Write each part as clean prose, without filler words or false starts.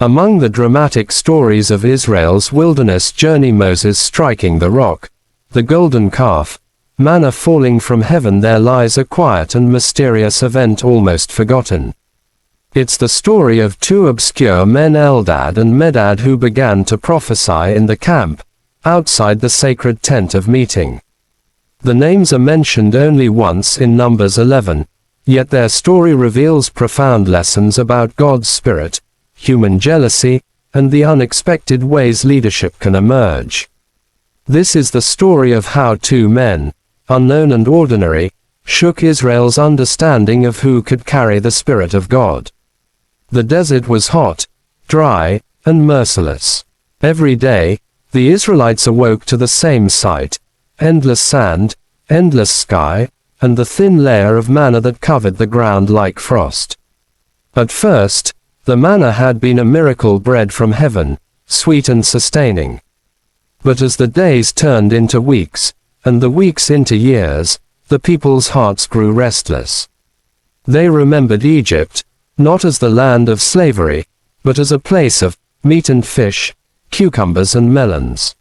Among the dramatic stories of Israel's wilderness journey, Moses striking the rock, the golden calf, manna falling from heaven, there lies a quiet and mysterious event almost forgotten. It's the story of two obscure men, Eldad and Medad, who began to prophesy in the camp, outside the sacred tent of meeting. The names are mentioned only once in Numbers 11, yet their story reveals profound lessons about God's Spirit, human jealousy, and the unexpected ways leadership can emerge. This is the story of how two men, unknown and ordinary, shook Israel's understanding of who could carry the Spirit of God. The desert was hot, dry, and merciless. Every day, the Israelites awoke to the same sight: endless sand, endless sky, and the thin layer of manna that covered the ground like frost. At first, the manna had been a miracle bread from heaven, sweet and sustaining. But as the days turned into weeks, and the weeks into years, the people's hearts grew restless. They remembered Egypt, not as the land of slavery, but as a place of meat and fish, cucumbers and melons.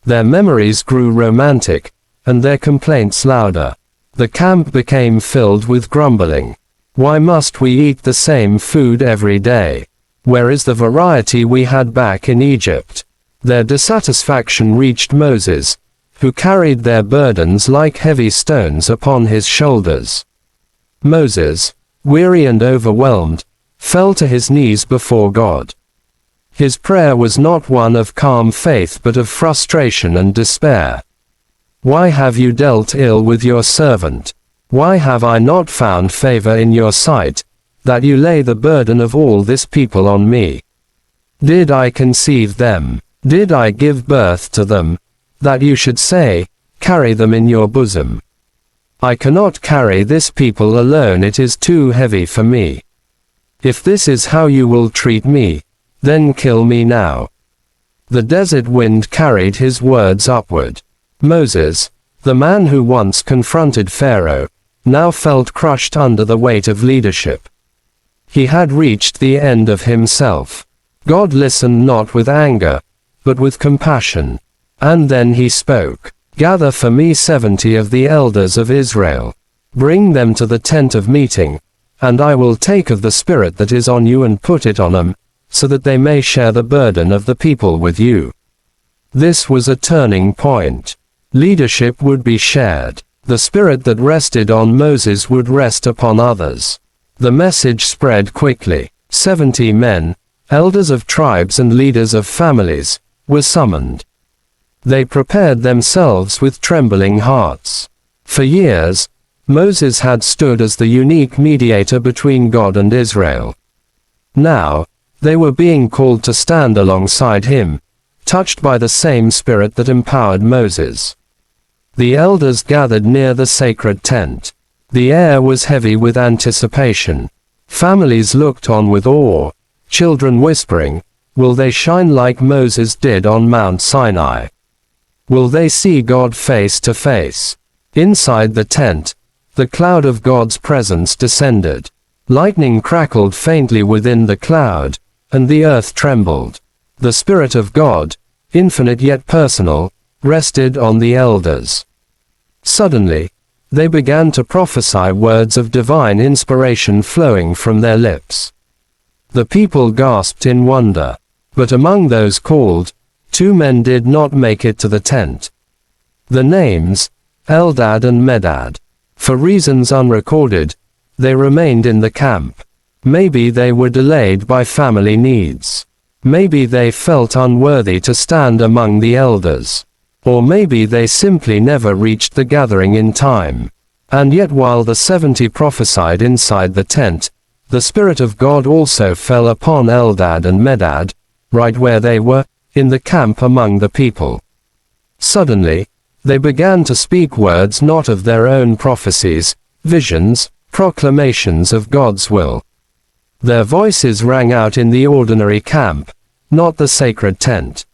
Their memories grew romantic, and their complaints louder. The camp became filled with grumbling. Why must we eat the same food every day? Where is the variety we had back in Egypt? Their dissatisfaction reached Moses, who carried their burdens like heavy stones upon his shoulders. Moses, weary and overwhelmed, fell to his knees before God. His prayer was not one of calm faith but of frustration and despair. Why have you dealt ill with your servant? Why have I not found favor in your sight, that you lay the burden of all this people on me? Did I conceive them? Did I give birth to them, that you should say, carry them in your bosom? I cannot carry this people alone, it is too heavy for me. If this is how you will treat me, then kill me now. The desert wind carried his words upward. Moses, the man who once confronted Pharaoh, now felt crushed under the weight of leadership. He had reached the end of himself. God listened not with anger, but with compassion. And then he spoke, "Gather for me 70 of the elders of Israel. Bring them to the tent of meeting, and I will take of the Spirit that is on you and put it on them, so that they may share the burden of the people with you." This was a turning point. Leadership would be shared. The Spirit that rested on Moses would rest upon others. The message spread quickly. 70 men, elders of tribes and leaders of families, were summoned. They prepared themselves with trembling hearts. For years, Moses had stood as the unique mediator between God and Israel. Now, they were being called to stand alongside him, touched by the same Spirit that empowered Moses. The elders gathered near the sacred tent. The air was heavy with anticipation. Families looked on with awe, children whispering, "Will they shine like Moses did on Mount Sinai? Will they see God face to face?" Inside the tent, the cloud of God's presence descended. Lightning crackled faintly within the cloud, and the earth trembled. The Spirit of God, infinite yet personal, rested on the elders. Suddenly, they began to prophesy words of divine inspiration flowing from their lips. The people gasped in wonder. But among those called, 2 men did not make it to the tent. The names, Eldad and Medad. For reasons unrecorded, they remained in the camp. Maybe they were delayed by family needs. Maybe they felt unworthy to stand among the elders. Or maybe they simply never reached the gathering in time. And yet while the 70 prophesied inside the tent, the Spirit of God also fell upon Eldad and Medad, right where they were, in the camp among the people. Suddenly, they began to speak words not of their own prophecies, visions, proclamations of God's will. Their voices rang out in the ordinary camp, not the sacred tent.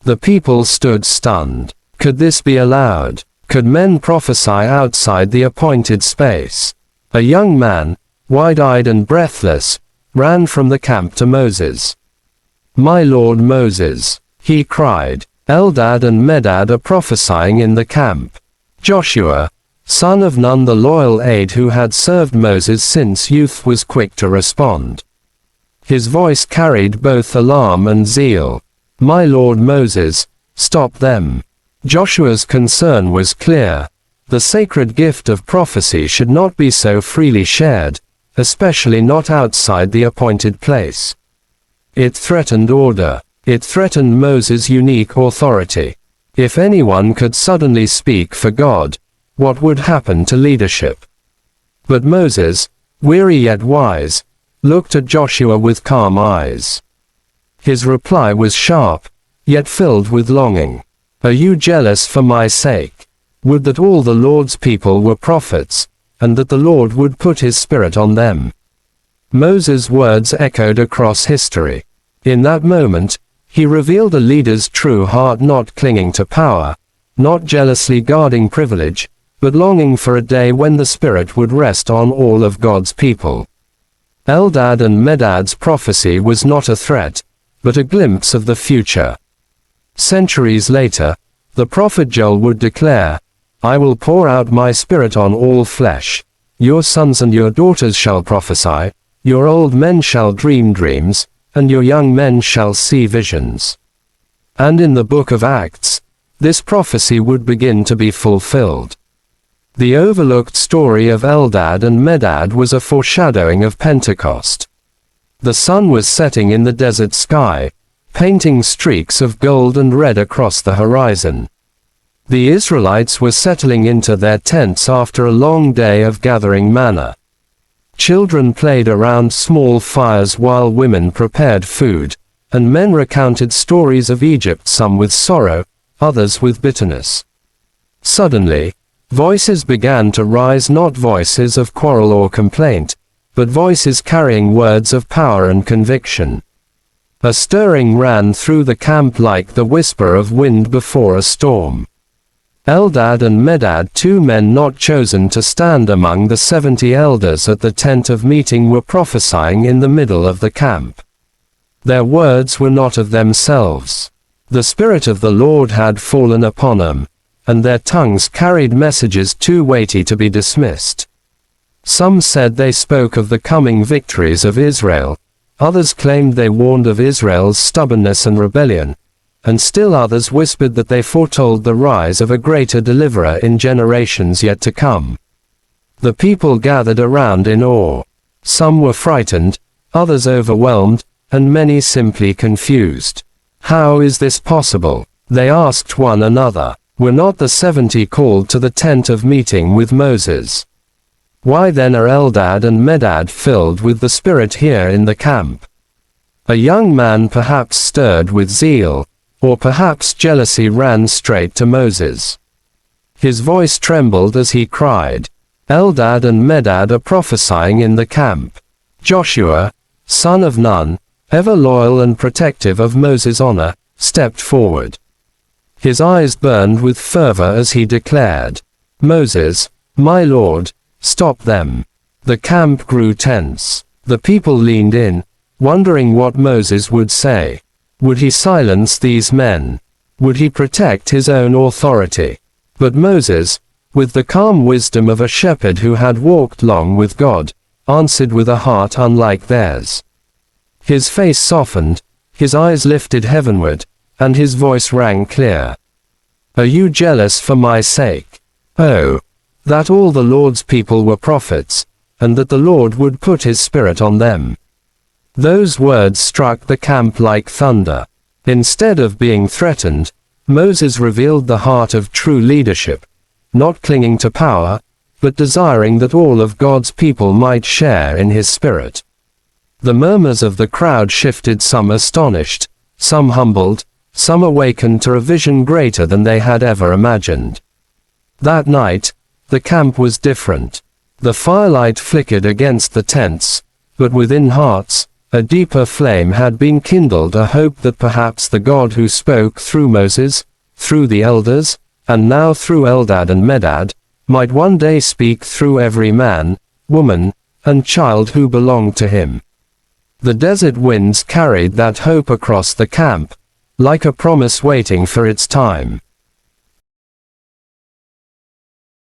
The people stood stunned. Could this be allowed? Could men prophesy outside the appointed space? A young man, wide-eyed and breathless, ran from the camp to Moses. "My Lord Moses," he cried. Eldad and Medad are prophesying in the camp. Joshua, son of Nun, the loyal aide who had served Moses since youth, was quick to respond. His voice carried both alarm and zeal. "My Lord Moses, stop them." Joshua's concern was clear. The sacred gift of prophecy should not be so freely shared, especially not outside the appointed place. It threatened order. It threatened Moses' unique authority. If anyone could suddenly speak for God, what would happen to leadership? But Moses, weary yet wise, looked at Joshua with calm eyes. His reply was sharp, yet filled with longing. "Are you jealous for my sake? Would that all the Lord's people were prophets, and that the Lord would put his Spirit on them." Moses' words echoed across history. In that moment, he revealed a leader's true heart, not clinging to power, not jealously guarding privilege, but longing for a day when the Spirit would rest on all of God's people. Eldad and Medad's prophecy was not a threat, but a glimpse of the future. Centuries later, the prophet Joel would declare, "I will pour out my Spirit on all flesh. Your sons and your daughters shall prophesy, your old men shall dream dreams, and your young men shall see visions." And in the book of Acts, this prophecy would begin to be fulfilled. The overlooked story of Eldad and Medad was a foreshadowing of Pentecost. The sun was setting in the desert sky, painting streaks of gold and red across the horizon. The Israelites were settling into their tents after a long day of gathering manna. Children played around small fires while women prepared food, and men recounted stories of Egypt, some with sorrow, others with bitterness. Suddenly, voices began to rise, not voices of quarrel or complaint, but voices carrying words of power and conviction. A stirring ran through the camp like the whisper of wind before a storm. Eldad and Medad, two men not chosen to stand among the 70 elders at the tent of meeting, were prophesying in the middle of the camp. Their words were not of themselves. The Spirit of the Lord had fallen upon them, and their tongues carried messages too weighty to be dismissed. Some said they spoke of the coming victories of Israel, others claimed they warned of Israel's stubbornness and rebellion, and still others whispered that they foretold the rise of a greater deliverer in generations yet to come. The people gathered around in awe. Some were frightened, others overwhelmed, and many simply confused. "How is this possible?" they asked one another. "Were not the 70 called to the tent of meeting with Moses? Why then are Eldad and Medad filled with the Spirit here in the camp?" A young man, perhaps stirred with zeal, or perhaps jealousy, ran straight to Moses. His voice trembled as he cried, "Eldad and Medad are prophesying in the camp." Joshua, son of Nun, ever loyal and protective of Moses' honor, stepped forward. His eyes burned with fervor as he declared, "Moses, my Lord, stop them." The camp grew tense. The people leaned in, wondering what Moses would say. Would he silence these men? Would he protect his own authority? But Moses, with the calm wisdom of a shepherd who had walked long with God, answered with a heart unlike theirs. His face softened, his eyes lifted heavenward, and his voice rang clear. "Are you jealous for my sake? Oh, that all the Lord's people were prophets, and that the Lord would put his Spirit on them." Those words struck the camp like thunder. Instead of being threatened, Moses revealed the heart of true leadership, not clinging to power, but desiring that all of God's people might share in his Spirit. The murmurs of the crowd shifted, some astonished, some humbled, some awakened to a vision greater than they had ever imagined. That night, the camp was different. The firelight flickered against the tents, but within hearts, a deeper flame had been kindled, a hope that perhaps the God who spoke through Moses, through the elders, and now through Eldad and Medad, might one day speak through every man, woman, and child who belonged to him. The desert winds carried that hope across the camp, like a promise waiting for its time.